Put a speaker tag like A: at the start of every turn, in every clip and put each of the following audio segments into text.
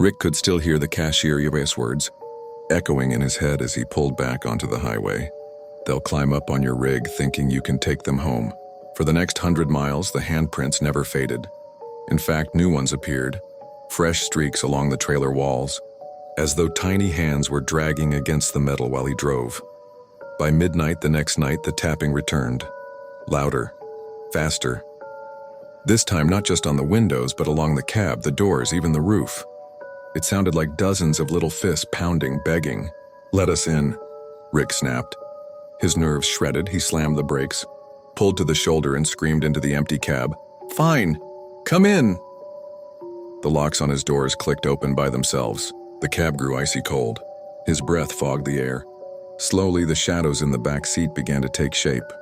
A: Rick could still hear the cashier's words echoing in his head as he pulled back onto the highway. They'll climb up on your rig thinking you can take them home. For the next 100 miles, the handprints never faded. In fact, new ones appeared, fresh streaks along the trailer walls, as though tiny hands were dragging against the metal while he drove. By midnight the next night, the tapping returned. Louder, faster. This time not just on the windows, but along the cab, the doors, even the roof. It sounded like dozens of little fists pounding, begging. "Let us in," Rick snapped. His nerves shredded, he slammed the brakes, pulled to the shoulder and screamed into the empty cab, "Fine, come in!" The locks on his doors clicked open by themselves. The cab grew icy cold. His breath fogged the air. Slowly, the shadows in the back seat began to take shape.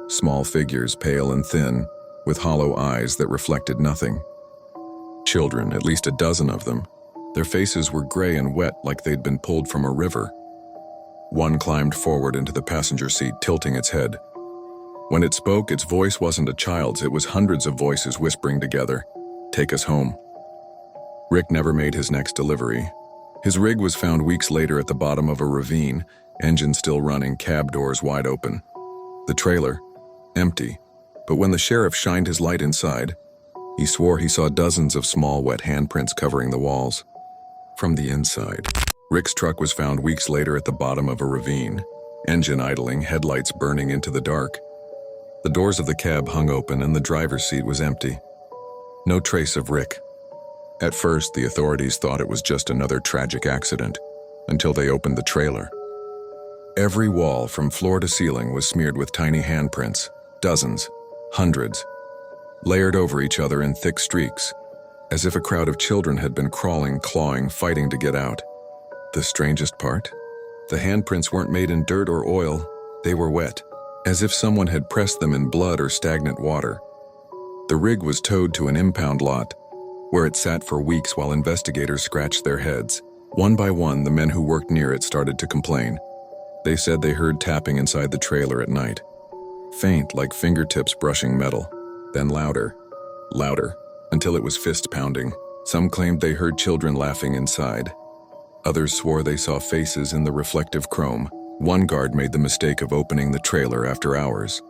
A: Small figures, pale and thin, with hollow eyes that reflected nothing. Children, at least a dozen of them. Their faces were gray and wet like they'd been pulled from a river. One climbed forward into the passenger seat, tilting its head. When it spoke, its voice wasn't a child's, it was hundreds of voices whispering together, "Take us home." Rick never made his next delivery. His rig was found weeks later at the bottom of a ravine, engine still running, cab doors wide open. The trailer, empty, but when the sheriff shined his light inside, he swore he saw dozens of small wet handprints covering the walls. From the inside, Rick's truck was found weeks later at the bottom of a ravine, engine idling, headlights burning into the dark. The doors of the cab hung open and the driver's seat was empty. No trace of Rick. At first, the authorities thought it was just another tragic accident, until they opened the trailer. Every wall from floor to ceiling was smeared with tiny handprints, dozens, hundreds, layered over each other in thick streaks, as if a crowd of children had been crawling, clawing, fighting to get out. The strangest part? The handprints weren't made in dirt or oil, they were wet, as if someone had pressed them in blood or stagnant water. The rig was towed to an impound lot, where it sat for weeks while investigators scratched their heads. One by one, the men who worked near it started to complain. They said they heard tapping inside the trailer at night. Faint, like fingertips brushing metal, then louder, louder, until it was fist pounding. Some claimed they heard children laughing inside. Others swore they saw faces in the reflective chrome. One guard made the mistake of opening the trailer after hours.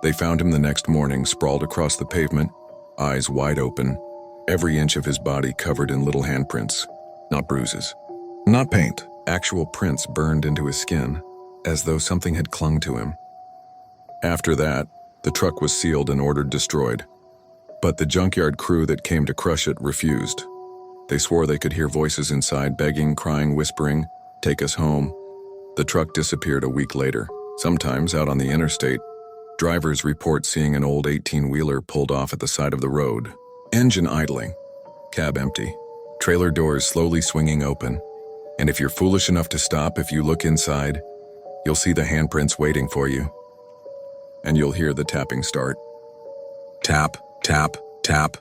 A: They found him the next morning, sprawled across the pavement, eyes wide open, every inch of his body covered in little handprints. Not bruises, not paint, actual prints burned into his skin, as though something had clung to him. After that, the truck was sealed and ordered destroyed. But the junkyard crew that came to crush it refused. They swore they could hear voices inside, begging, crying, whispering, "Take us home." The truck disappeared a week later. Sometimes, out on the interstate, drivers report seeing an old 18-wheeler pulled off at the side of the road. Engine idling, cab empty, trailer doors slowly swinging open. And if you're foolish enough to stop, if you look inside, you'll see the handprints waiting for you. And you'll hear the tapping start. Tap, tap, tap.